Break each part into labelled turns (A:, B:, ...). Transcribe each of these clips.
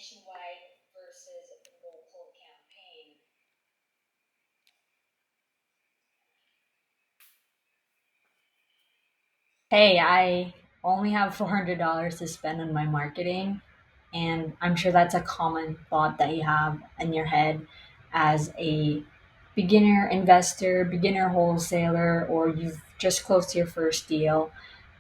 A: nationwide versus local campaign. Hey, I only have $400 to spend on my marketing, and I'm sure that's a common thought that you have in your head as a beginner investor, beginner wholesaler, or you've just closed your first deal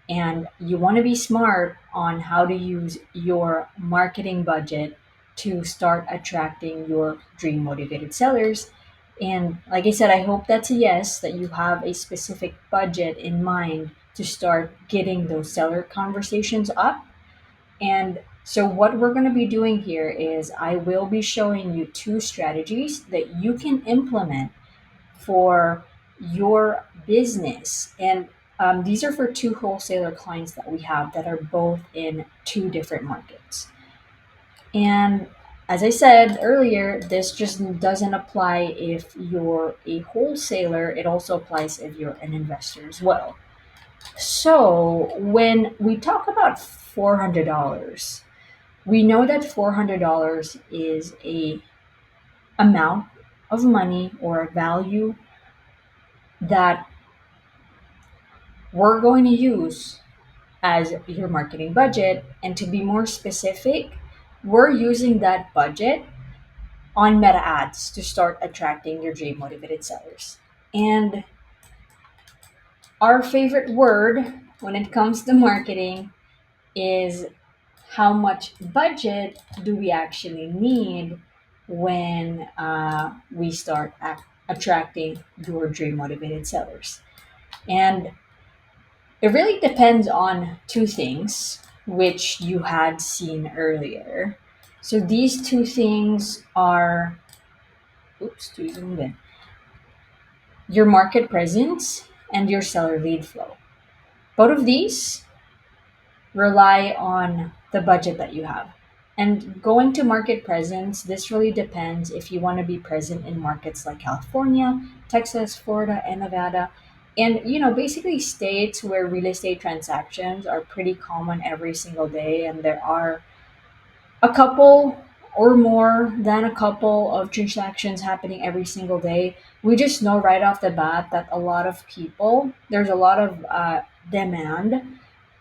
A: and you want to be smart on how to use your marketing budget to start attracting your dream motivated sellers. And like I said, I hope that's a yes, that you have a specific budget in mind to start getting those seller conversations up. And so, what we're going to be doing here is I will be showing you two strategies that you can implement for your business. And these are for two wholesaler clients that we have that are both in two different markets. And as I said earlier, this just doesn't apply if you're a wholesaler, it also applies if you're an investor as well. So when we talk about $400, we know that $400 is a amount of money or a value that we're going to use as your marketing budget. And to be more specific, we're using that budget on meta ads to start attracting your dream motivated sellers. And our favorite word when it comes to marketing is how much budget do we actually need when we start attracting your dream motivated sellers. And it really depends on two things, which you had seen earlier. So these two things are, oops, too zoomed in, your market presence and your seller lead flow. Both of these rely on the budget that you have. And going to market presence, this really depends if you want to be present in markets like California, Texas, Florida, and Nevada. And basically states where real estate transactions are pretty common every single day, and there are a couple or more than a couple of transactions happening every single day. We just know right off the bat that there's a lot of demand,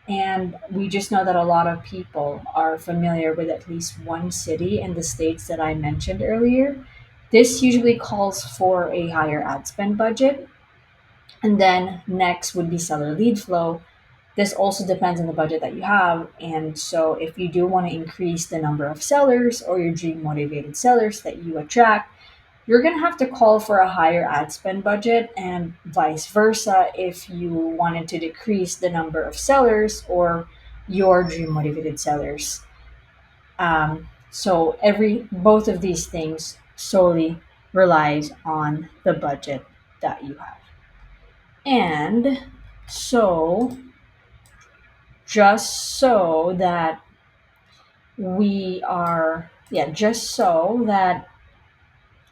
A: and we just know that a lot of people are familiar with at least one city in the states that I mentioned earlier. This usually calls for a higher ad spend budget. And then next would be seller lead flow. This also depends on the budget that you have. And so if you do want to increase the number of sellers or your dream motivated sellers that you attract, you're going to have to call for a higher ad spend budget, and vice versa if you wanted to decrease the number of sellers or your dream motivated sellers. So every both of these things solely relies on the budget that you have. And so just so that just so that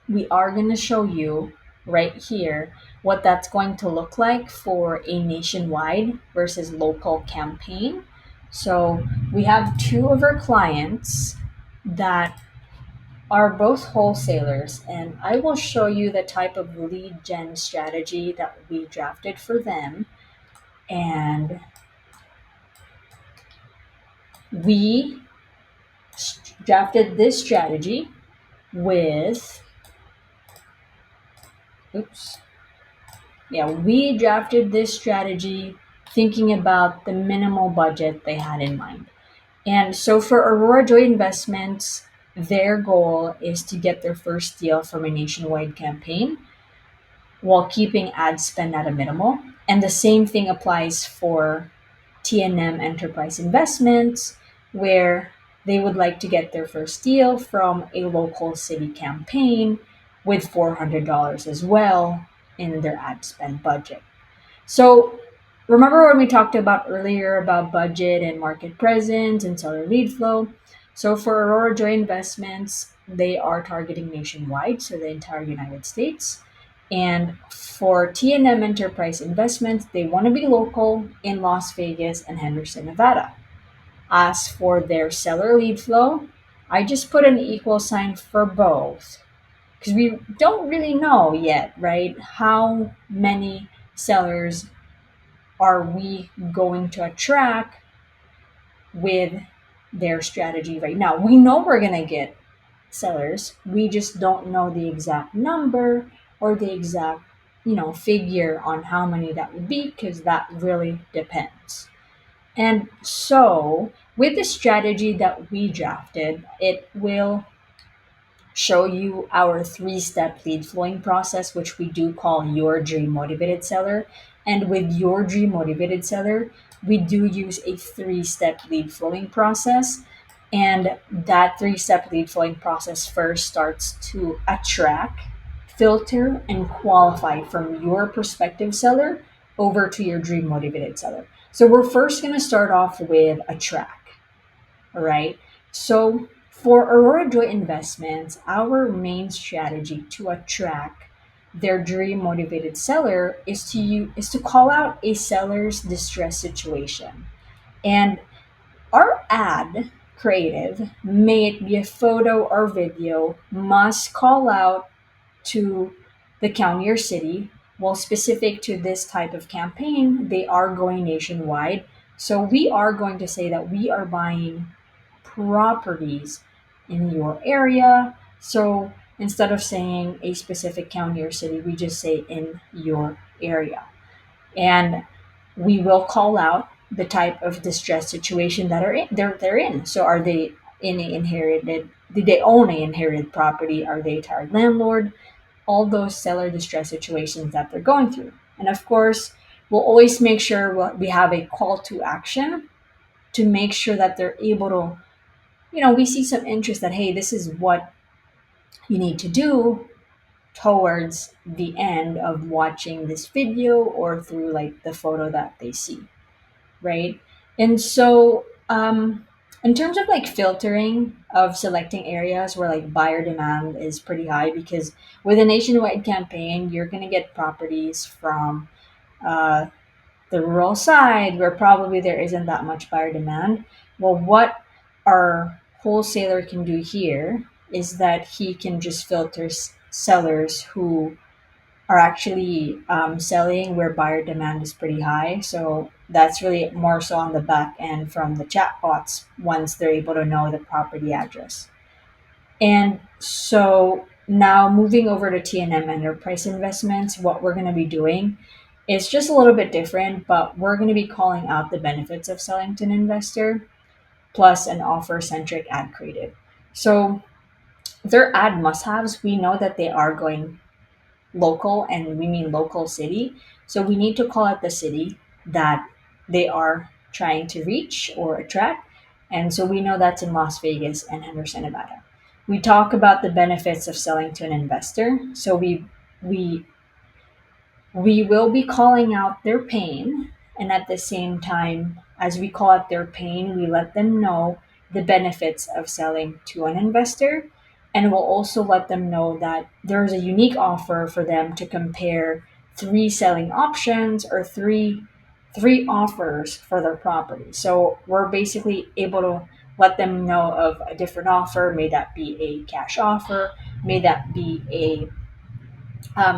A: we are going to show you right here what that's going to look like for a nationwide versus local campaign. So we have two of our clients that are both wholesalers, and I will show you the type of lead gen strategy that we drafted for them. And we drafted this strategy with, oops, yeah, we drafted this strategy thinking about the minimal budget they had in mind. And so for Aurora Joy Investments, their goal is to get their first deal from a nationwide campaign while keeping ad spend at a minimal. And the same thing applies for TNM Enterprise Investments, where they would like to get their first deal from a local city campaign with $400 as well in their ad spend budget. So remember when we talked about earlier about budget and market presence and seller lead flow? So for Aurora Joy Investments, they are targeting nationwide, so the entire United States. And for TNM Enterprise Investments, they want to be local in Las Vegas and Henderson, Nevada. As for their seller lead flow, I just put an equal sign for both because we don't really know yet, right? How many sellers are we going to attract with their strategy right now? We know we're going to get sellers. We just don't know the exact number or the exact, figure on how many that would be because that really depends. And so, with the strategy that we drafted, it will show you our three-step lead flowing process, which we do call your dream motivated seller. And with your dream motivated seller, we do use a three-step lead flowing process. And that three-step lead flowing process first starts to attract, filter, and qualify from your prospective seller over to your dream motivated seller. So we're first going to start off with attract. All right. So for Aurora Joy Investments, our main strategy to attract their dream motivated seller is to call out a seller's distress situation. And our ad creative, may it be a photo or video, must call out to the county or city. Well, specific to this type of campaign, they are going nationwide. So we are going to say that we are buying properties in your area. So instead of saying a specific county or city, we just say in your area. And we will call out the type of distress situation that they're in. So are they in a inherited did they own a inherited property? Are they a tired landlord? All those seller distress situations that they're going through. And of course, we'll always make sure we have a call to action to make sure that they're able to, we see some interest that, hey, this is what you need to do towards the end of watching this video or through like the photo that they see, right? And so, in terms of like filtering of selecting areas where like buyer demand is pretty high, because with a nationwide campaign, you're going to get properties from uh, the rural side where probably there isn't that much buyer demand. Well, what our wholesaler can do here is that he can just filter sellers who are actually selling where buyer demand is pretty high. So that's really more so on the back end from the chatbots once they're able to know the property address. And so now moving over to TNM Enterprise Investments, what we're going to be doing is just a little bit different, but we're going to be calling out the benefits of selling to an investor plus an offer centric ad creative. So their ad must haves, we know that they are going local and we mean local city. So we need to call out the city that they are trying to reach or attract. And so we know that's in Las Vegas and Henderson, Nevada. We talk about the benefits of selling to an investor. So we we will be calling out their pain, and at the same time, as we call out their pain, we let them know the benefits of selling to an investor. And we'll also let them know that there's a unique offer for them to compare three selling options or three offers for their property. So we're basically able to let them know of a different offer. May that be a cash offer, may that be a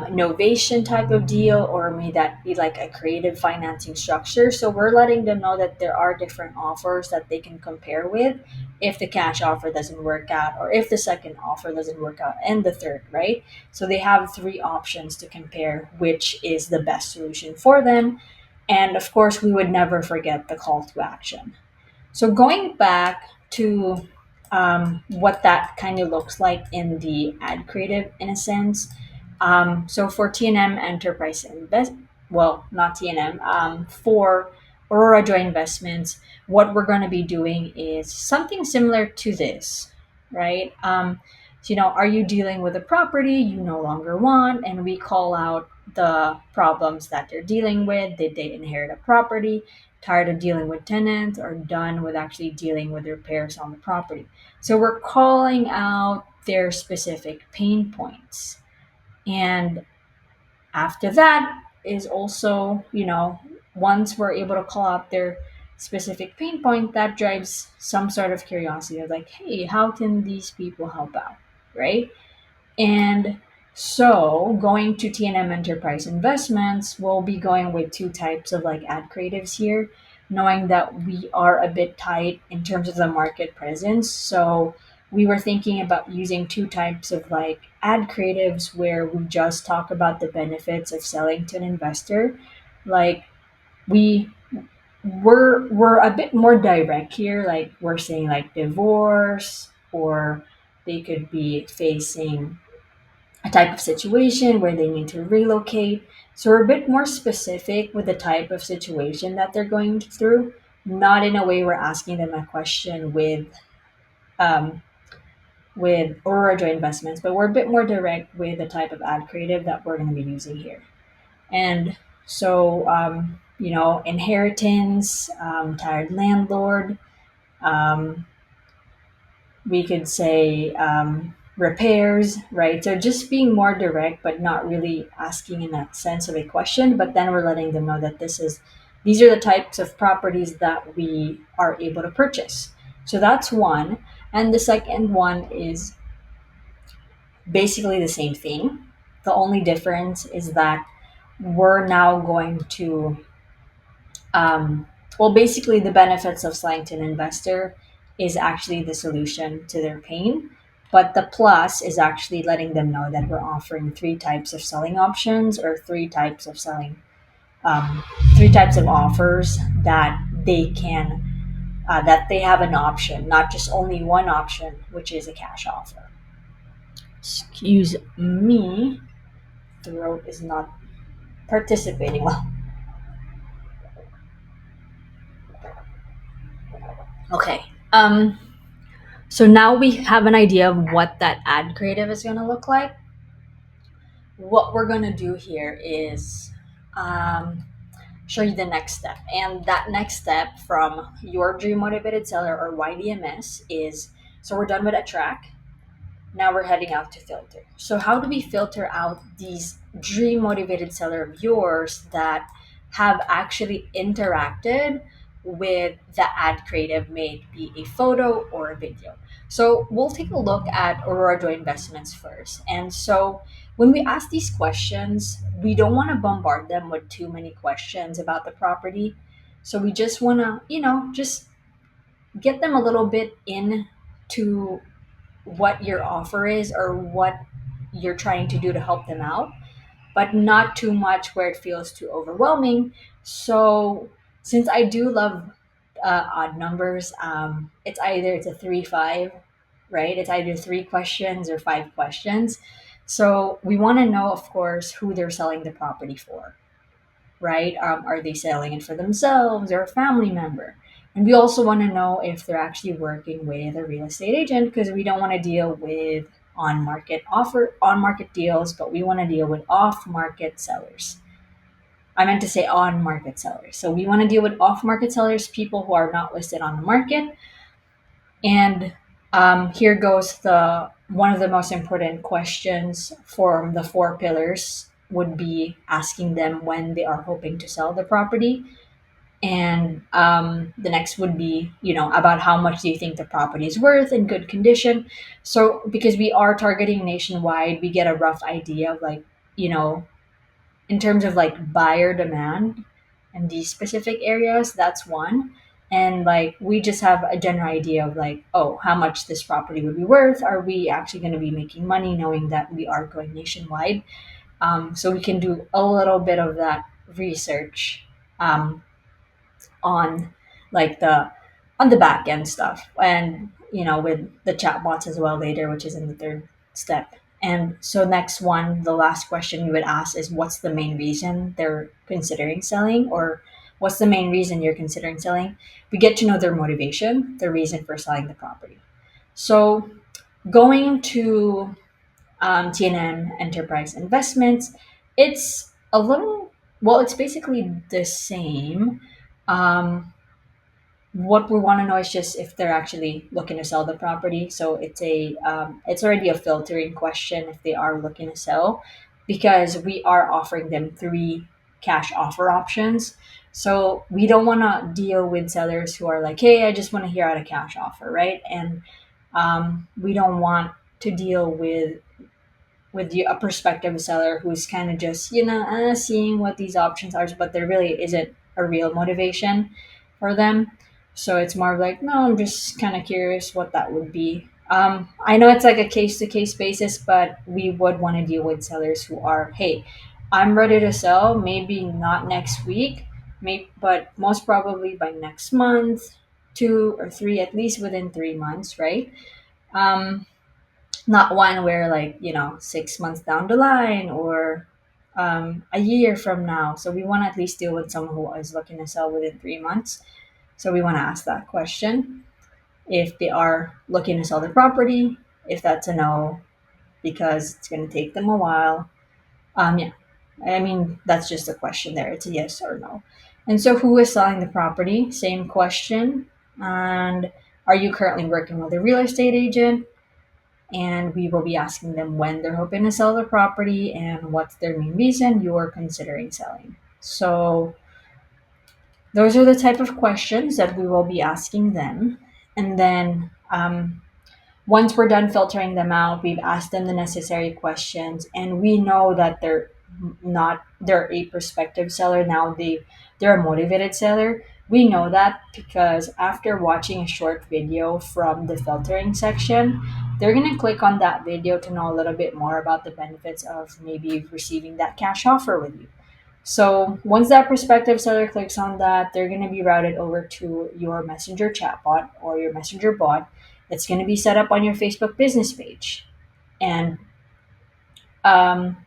A: innovation type of deal, or may that be like a creative financing structure. So we're letting them know that there are different offers that they can compare with if the cash offer doesn't work out, or if the second offer doesn't work out, and the third, right? So they have three options to compare which is the best solution for them. And of course, we would never forget the call to action. So going back to what that kind of looks like in the ad creative, in a sense. So for TNM Enterprise Invest, well, not TNM, for Aurora Joy Investments, what we're going to be doing is something similar to this, right? So, are you dealing with a property you no longer want? And we call out the problems that they're dealing with. Did they inherit a property? Tired of dealing with tenants, or done with actually dealing with repairs on the property? So we're calling out their specific pain points. And after that is also, once we're able to call out their specific pain point that drives some sort of curiosity of like, hey, how can these people help out? Right. And so going to TNM Enterprise Investments, we'll be going with two types of like ad creatives here, knowing that we are a bit tight in terms of the market presence. So we were thinking about using two types of like ad creatives where we just talk about the benefits of selling to an investor. Like we we're a bit more direct here, like we're saying like divorce, or they could be facing a type of situation where they need to relocate. So we're a bit more specific with the type of situation that they're going through, not in a way we're asking them a question um, with Aurora Joy Investments, but we're a bit more direct with the type of ad creative that we're going to be using here. And so, inheritance, tired landlord, um, we could say repairs, right? So just being more direct, but not really asking in that sense of a question. But then we're letting them know that these are the types of properties that we are able to purchase. So that's one. And the second one is basically the same thing. The only difference is that we're now going to basically, the benefits of selling to an investor is actually the solution to their pain. But the plus is actually letting them know that we're offering three types of selling options, or um, three types of offers that that they have an option, not just only one option, which is a cash offer. Excuse me, throat is not participating well. Okay. So now we have an idea of what that ad creative is going to look like. What we're going to do here is um, show you the next step. And that next step from your Dream Motivated Seller, or YDMS, is so we're done with a track. Now we're heading out to filter. So, how do we filter out these Dream Motivated Seller of yours that have actually interacted with the ad creative, may it be a photo or a video? So, we'll take a look at Aurora Joy Investments first. And so, when we ask these questions, we don't want to bombard them with too many questions about the property. So, we just want to, just get them a little bit into what your offer is or what you're trying to do to help them out, but not too much where it feels too overwhelming. So, since I do love odd numbers, it's a 3 5, right? It's either three questions or five questions. So, we want to know, of course, who they're selling the property for, right? Are they selling it for themselves or a family member? And we also want to know if they're actually working with a real estate agent, because we don't want to deal with on market deals, but we want to deal with off market sellers. I meant to say on market sellers. So we want to deal with off market sellers, people who are not listed on the market. And here goes the one of the most important questions for the four pillars would be asking them when they are hoping to sell the property. And the next would be, about how much do you think the property is worth in good condition. So because we are targeting nationwide, we get a rough idea of like, you know, in terms of like buyer demand in these specific areas. That's one. And like we just have a general idea of like, oh, how much this property would be worth. Are we actually going to be making money knowing that we are going nationwide? So we can do a little bit of that research um, on like the back end stuff, and with the chatbots as well later, which is in the third step. And so next one, the last question you would ask is, what's the main reason they're considering selling, or what's the main reason you're considering selling? We get to know their motivation, their reason for selling the property. So going to TNM Enterprise Investments, it's a little, well, it's basically the same. um, what we want to know is just if they're actually looking to sell the property. So it's already a filtering question if they are looking to sell, because we are offering them three. cash offer options. So we don't want to deal with sellers who are like, hey, I just want to hear out a cash offer, right? And we don't want to deal with a prospective seller who's kind of just seeing what these options are, but there really isn't a real motivation for them. So it's more of like, no, I'm just kind of curious what that would be. I know it's like a case to case basis, but we would want to deal with sellers who are, hey, I'm ready to sell, maybe not next week, but most probably by next month, 2 or 3, at least within 3 months, right? Um, Not one where, like, 6 months down the line, or a year from now. So we want to at least deal with someone who is looking to sell within 3 months. So we want to ask that question if they are looking to sell the property, if that's a no, because it's going to take them a while. Yeah, I mean, that's just a question there. It's a yes or no. And so, who is selling the property? Same question. And are you currently working with a real estate agent? And we will be asking them when they're hoping to sell the property and what's their main reason you're considering selling. So those are the type of questions that we will be asking them. And then once we're done filtering them out, we've asked them the necessary questions, and we know that they're a prospective seller now. They're a motivated seller. We know that because after watching a short video from the filtering section, they're gonna click on that video to know a little bit more about the benefits of maybe receiving that cash offer with you. So once that prospective seller clicks on that, they're going to be routed over to your Messenger chatbot or your Messenger bot. It's going to be set up on your Facebook business page. And um,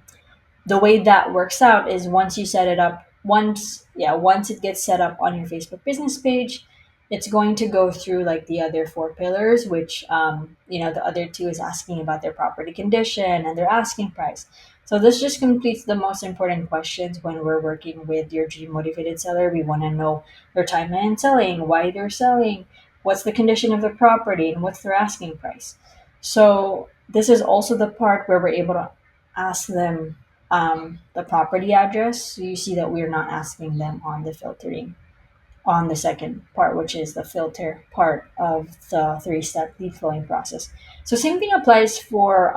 A: the way that works out is once you set it up, once it gets set up on your Facebook business page, it's going to go through like the other 4 pillars, which the other two is asking about their property condition and their asking price. So this just completes the most important questions when we're working with your dream motivated seller. We want to know their timeline in selling, why they're selling, what's the condition of the property, and what's their asking price. So this is also the part where we're able to ask them the property address. So you see that we're not asking them on the filtering on the second part, which is the filter part of the 3-step lead flowing process. So same thing applies for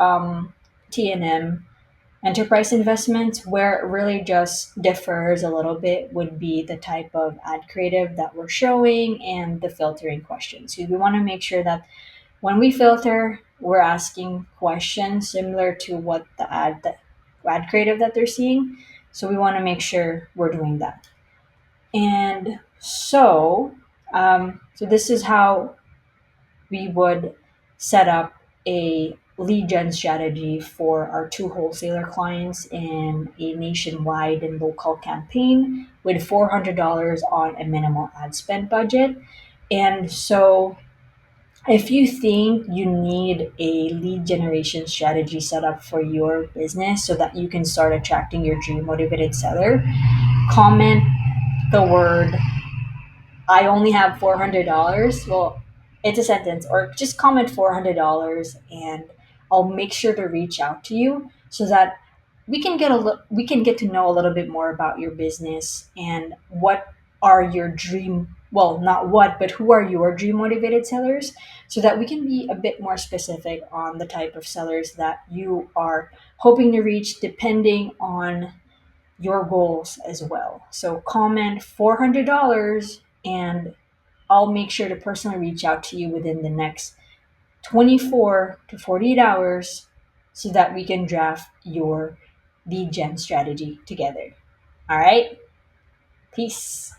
A: T&M enterprise investments. Where it really just differs a little bit would be the type of ad creative that we're showing and the filtering questions. So we want to make sure that when we filter, we're asking questions similar to what the ad creative that they're seeing. So we want to make sure we're doing that. And so this is how we would set up a lead gen strategy for our 2 wholesaler clients in a nationwide and local campaign with $400 on a minimal ad spend budget. And so if you think you need a lead generation strategy set up for your business so that you can start attracting your dream motivated seller, comment the word I only have $400. Well, it's a sentence, or just comment $400, and I'll make sure to reach out to you so that we can get to know a little bit more about your business and what are your dream, well, not what, but who are your dream motivated sellers, so that we can be a bit more specific on the type of sellers that you are hoping to reach depending on your goals as well. So comment $400, and I'll make sure to personally reach out to you within the next 24 to 48 hours so that we can draft your lead gen strategy together. All right? Peace.